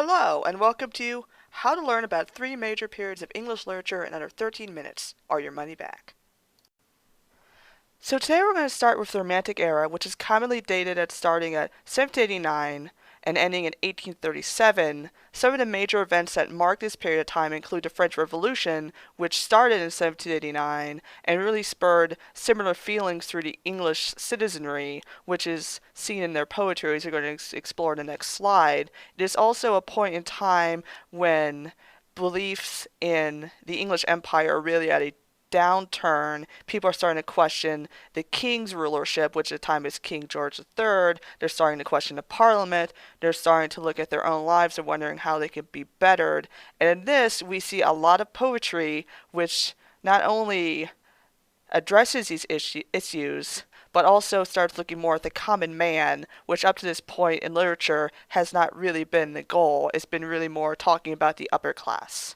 Hello, and welcome to How to Learn About 3 Major Periods of English Literature in Under 13 Minutes, or Your Money Back. So today we're going to start with the Romantic Era, which is commonly dated as starting at 1789 and ending in 1837. Some of the major events that mark this period of time include the French Revolution, which started in 1789 and really spurred similar feelings through the English citizenry, which is seen in their poetry, as we're going to explore in the next slide. It is also a point in time when beliefs in the English Empire are really at a downturn. People are starting to question the king's rulership, which at the time is King George III. They're starting to question the parliament. They're starting to look at their own lives and wondering how they could be bettered. And in this, we see a lot of poetry which not only addresses these issues, but also starts looking more at the common man, which up to this point in literature has not really been the goal. It's been really more talking about the upper class.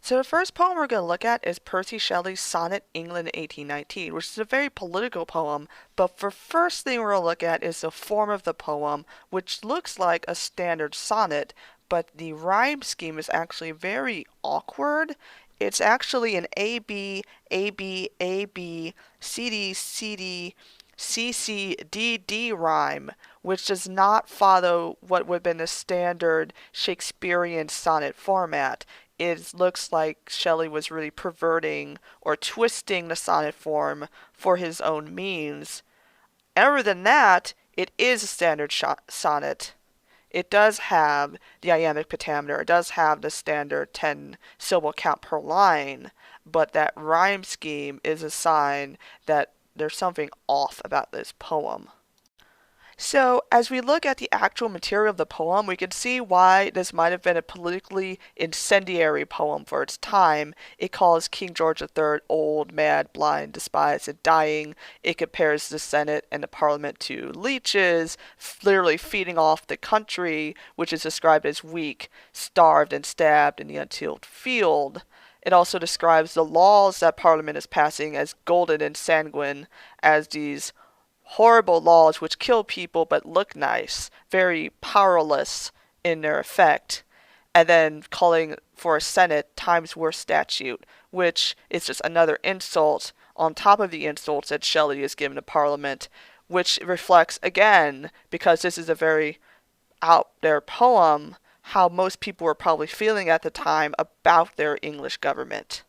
So the first poem we're going to look at is Percy Shelley's sonnet England 1819, which is a very political poem, but the first thing we're going to look at is the form of the poem, which looks like a standard sonnet, but the rhyme scheme is actually very awkward. It's actually an A, B, A, B, A, B, C, D, C, D, C, C, D, D rhyme, which does not follow what would have been the standard Shakespearean sonnet format. It looks like Shelley was really perverting or twisting the sonnet form for his own means. Other than that, it is a standard sonnet. It does have the iambic pentameter. It does have the standard 10 syllable count per line, but that rhyme scheme is a sign that there's something off about this poem. So, as we look at the actual material of the poem, we can see why this might have been a politically incendiary poem for its time. It calls King George III old, mad, blind, despised, and dying. It compares the Senate and the Parliament to leeches, literally feeding off the country, which is described as weak, starved, and stabbed in the untilled field. It also describes the laws that Parliament is passing as golden and sanguine, as these horrible laws which kill people but look nice, very powerless in their effect, and then calling for a Senate Times Worse statute, which is just another insult on top of the insults that Shelley has given to Parliament, which reflects, again, because this is a very out there poem, how most people were probably feeling at the time about their English government.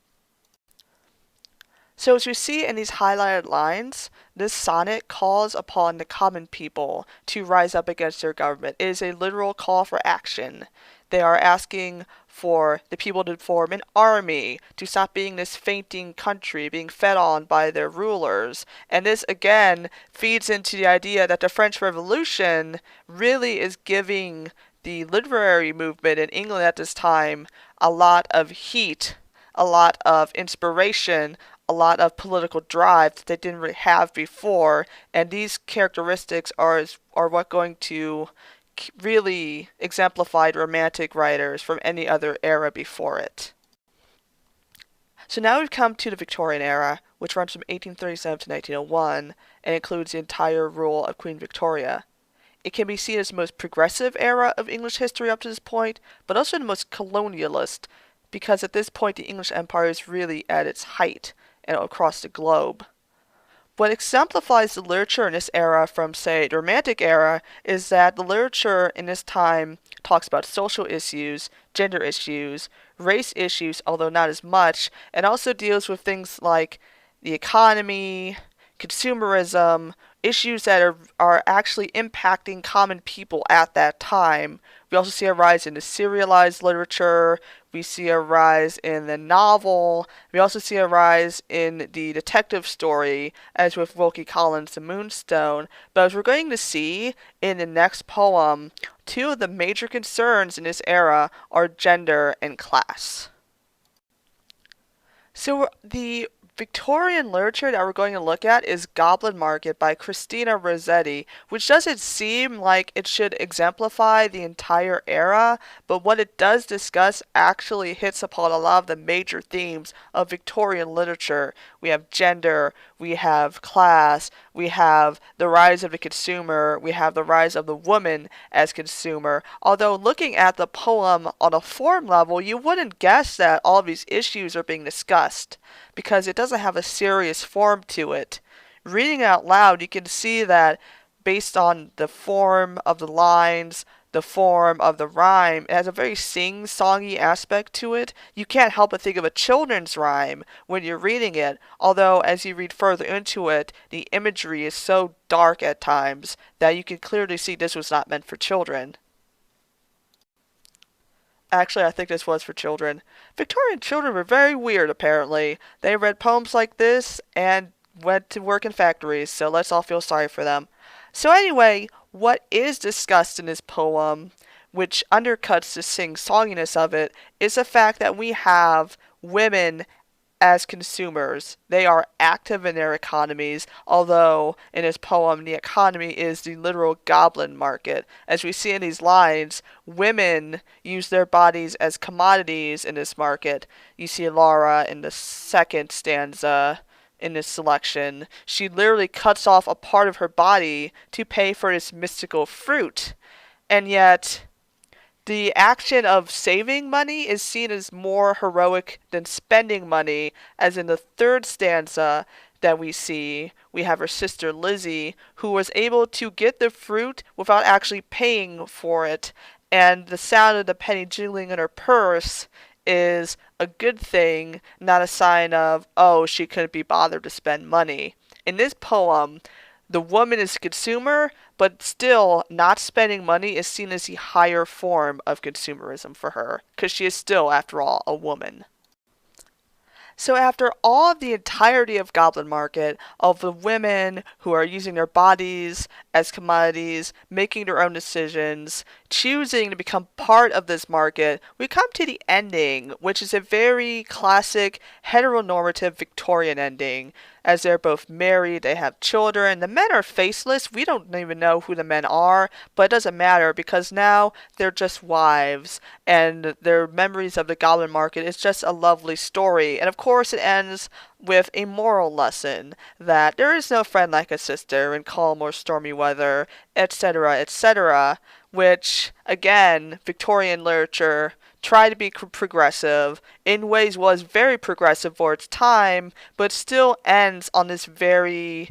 So as we see in these highlighted lines, this sonnet calls upon the common people to rise up against their government. It is a literal call for action. They are asking for the people to form an army, to stop being this fainting country, being fed on by their rulers. And this, again, feeds into the idea that the French Revolution really is giving the literary movement in England at this time a lot of heat, a lot of inspiration, a lot of political drive that they didn't really have before, and these characteristics are what going to really exemplify romantic writers from any other era before it. So now we've come to the Victorian era, which runs from 1837 to 1901 and includes the entire rule of Queen Victoria. It can be seen as the most progressive era of English history up to this point, but also the most colonialist, because at this point the English Empire is really at its height and across the globe. What exemplifies the literature in this era from, say, the Romantic era is that the literature in this time talks about social issues, gender issues, race issues, although not as much, and also deals with things like the economy, consumerism, issues that are actually impacting common people at that time. We also see a rise in the serialized literature. We see a rise in the novel. We also see a rise in the detective story, as with Wilkie Collins' The Moonstone. But as we're going to see in the next poem, two of the major concerns in this era are gender and class. So the Victorian literature that we're going to look at is Goblin Market by Christina Rossetti, which doesn't seem like it should exemplify the entire era, but what it does discuss actually hits upon a lot of the major themes of Victorian literature, we have gender, we have class, we have the rise of the consumer, we have the rise of the woman as consumer. Although looking at the poem on a form level, you wouldn't guess that all of these issues are being discussed because it doesn't have a serious form to it. Reading it out loud, you can see that based on the form of the lines, the form of the rhyme, it has a very sing-songy aspect to it. You can't help but think of a children's rhyme when you're reading it, although as you read further into it, the imagery is so dark at times that you can clearly see this was not meant for children. Actually, I think this was for children. Victorian children were very weird, apparently. They read poems like this and went to work in factories, so let's all feel sorry for them. So anyway, what is discussed in this poem, which undercuts the sing-songiness of it, is the fact that we have women as consumers. They are active in their economies, although in his poem, the economy is the literal goblin market. As we see in these lines, women use their bodies as commodities in this market. You see Laura in the second stanza in this selection. She literally cuts off a part of her body to pay for this mystical fruit. And yet, the action of saving money is seen as more heroic than spending money, as in the third stanza that we have her sister Lizzie, who was able to get the fruit without actually paying for it, and the sound of the penny jingling in her purse is a good thing, not a sign of, oh, she couldn't be bothered to spend money. In this poem, the woman is a consumer, but still not spending money is seen as the higher form of consumerism for her, because she is still, after all, a woman. So after all of the entirety of Goblin Market, of the women who are using their bodies as commodities, making their own decisions, choosing to become part of this market, we come to the ending, which is a very classic heteronormative Victorian ending. As they're both married, they have children. The men are faceless. We don't even know who the men are, but it doesn't matter because now they're just wives, and their memories of the Goblin Market is just a lovely story. And of course, it ends with a moral lesson that there is no friend like a sister in calm or stormy weather, etc., etc., which, again, Victorian literature tried to be progressive, in ways was very progressive for its time, but still ends on this very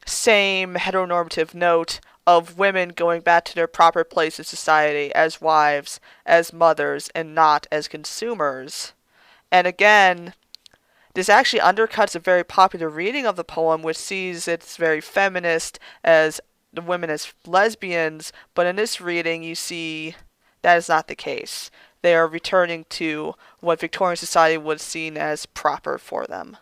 same heteronormative note of women going back to their proper place in society as wives, as mothers, and not as consumers. And again, this actually undercuts a very popular reading of the poem, which sees it's very feminist as the women as lesbians, but in this reading you see that is not the case. They are returning to what Victorian society was seen as proper for them.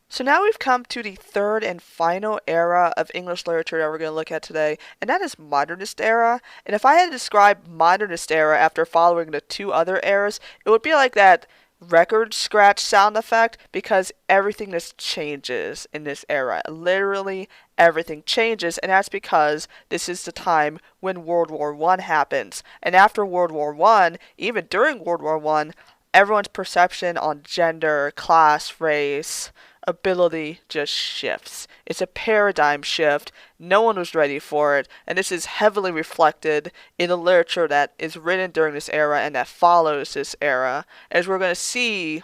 So now we've come to the third and final era of English literature that we're going to look at today, and that is modernist era. And if I had to describe modernist era after following the two other eras, it would be like that record scratch sound effect, because everything just changes in this era. Literally everything changes, and that's because this is the time when World War I happens. And after World War I, even during World War I, everyone's perception on gender, class, race, ability just shifts. It's a paradigm shift. No one was ready for it, and this is heavily reflected in the literature that is written during this era and that follows this era. As we're going to see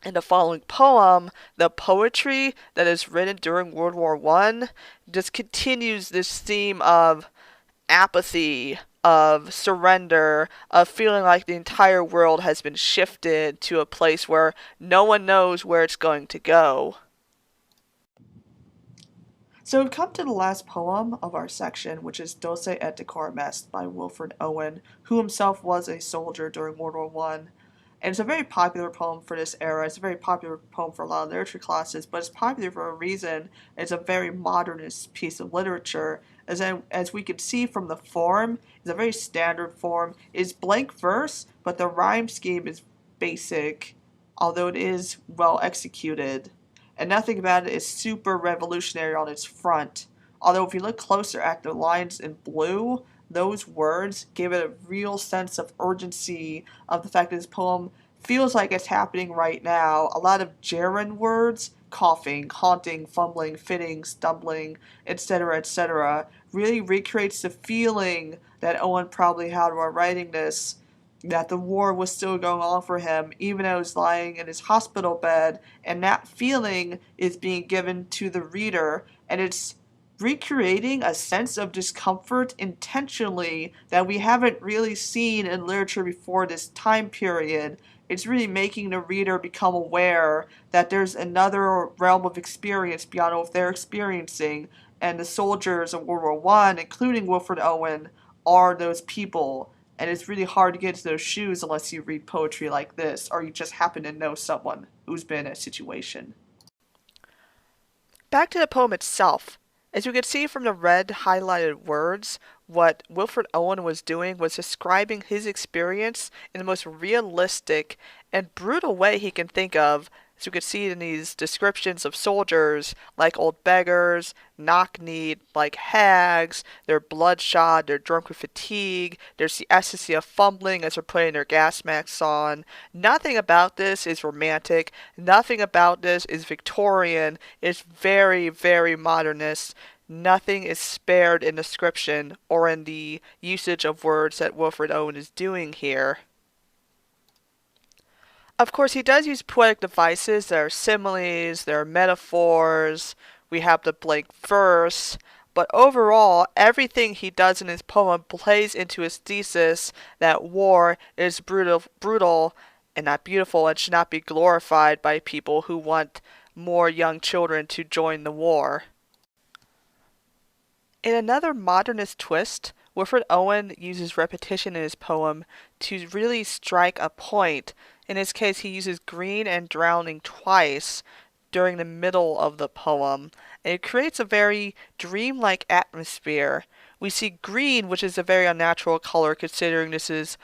in the following poem, the poetry that is written during World War I just continues this theme of apathy, of surrender, of feeling like the entire world has been shifted to a place where no one knows where it's going to go. So we've come to the last poem of our section, which is Dulce et Decorum Est by Wilfred Owen, who himself was a soldier during World War I. And it's a very popular poem for this era. It's a very popular poem for a lot of literature classes, but it's popular for a reason. It's a very modernist piece of literature. As we can see from the form, it's a very standard form. It's blank verse, but the rhyme scheme is basic, although it is well executed. And nothing about it is super revolutionary on its front. Although if you look closer at the lines in blue, those words give it a real sense of urgency, of the fact that this poem feels like it's happening right now. A lot of gerund words, coughing, haunting, fumbling, fitting, stumbling, etc., really recreates the feeling that Owen probably had while writing this, that the war was still going on for him, even though he was lying in his hospital bed, and that feeling is being given to the reader, and it's recreating a sense of discomfort intentionally that we haven't really seen in literature before this time period. It's really making the reader become aware that there's another realm of experience beyond what they're experiencing, and the soldiers of World War One, including Wilfred Owen, are those people. And it's really hard to get into those shoes unless you read poetry like this, or you just happen to know someone who's been in a situation. Back to the poem itself. As you can see from the red highlighted words, what Wilfred Owen was doing was describing his experience in the most realistic and brutal way he can think of. As you can see in these descriptions of soldiers, like old beggars, knock-kneed, like hags, they're bloodshot, they're drunk with fatigue, there's the ecstasy of fumbling as they're putting their gas masks on. Nothing about this is romantic, nothing about this is Victorian, it's very, very modernist. Nothing is spared in description or in the usage of words that Wilfred Owen is doing here. Of course, he does use poetic devices. There are similes, there are metaphors, we have the blank verse, but overall, everything he does in his poem plays into his thesis that war is brutal and not beautiful and should not be glorified by people who want more young children to join the war. In another modernist twist, Wilfred Owen uses repetition in his poem to really strike a point. In his case, he uses green and drowning twice during the middle of the poem, and it creates a very dreamlike atmosphere. We see green, which is a very unnatural color considering this is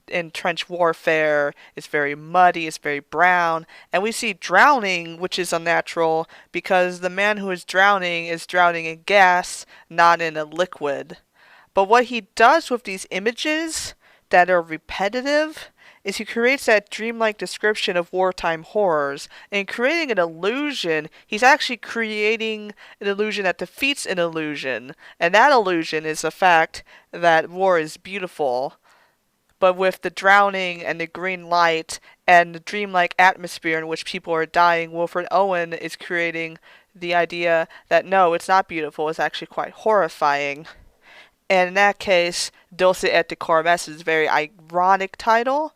in trench warfare. It's very muddy, it's very brown, and we see drowning, which is unnatural because the man who is drowning in gas, not in a liquid. But what he does with these images that are repetitive is he creates that dreamlike description of wartime horrors. And in creating an illusion, he's actually creating an illusion that defeats an illusion. And that illusion is the fact that war is beautiful. But with the drowning and the green light and the dreamlike atmosphere in which people are dying, Wilfred Owen is creating the idea that no, it's not beautiful, it's actually quite horrifying. And in that case, Dulce et Decorum Est is a very ironic title,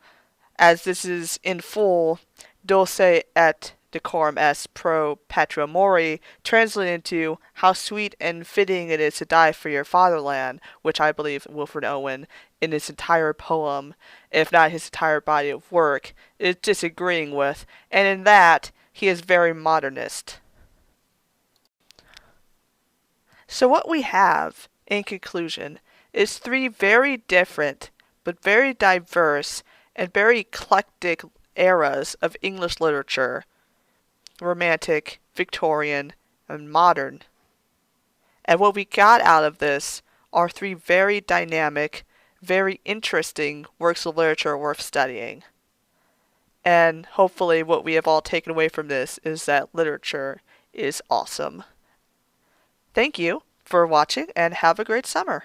as this is in full Dulce et Decorum Est pro patria mori, translated into how sweet and fitting it is to die for your fatherland, which I believe Wilfred Owen, in his entire poem, if not his entire body of work, is disagreeing with, and in that, he is very modernist. So what we have, in conclusion, is three very different, but very diverse, and very eclectic eras of English literature: Romantic, Victorian, and modern. And what we got out of this are three very dynamic, very interesting works of literature worth studying. And hopefully what we have all taken away from this is that literature is awesome. Thank you for watching and have a great summer.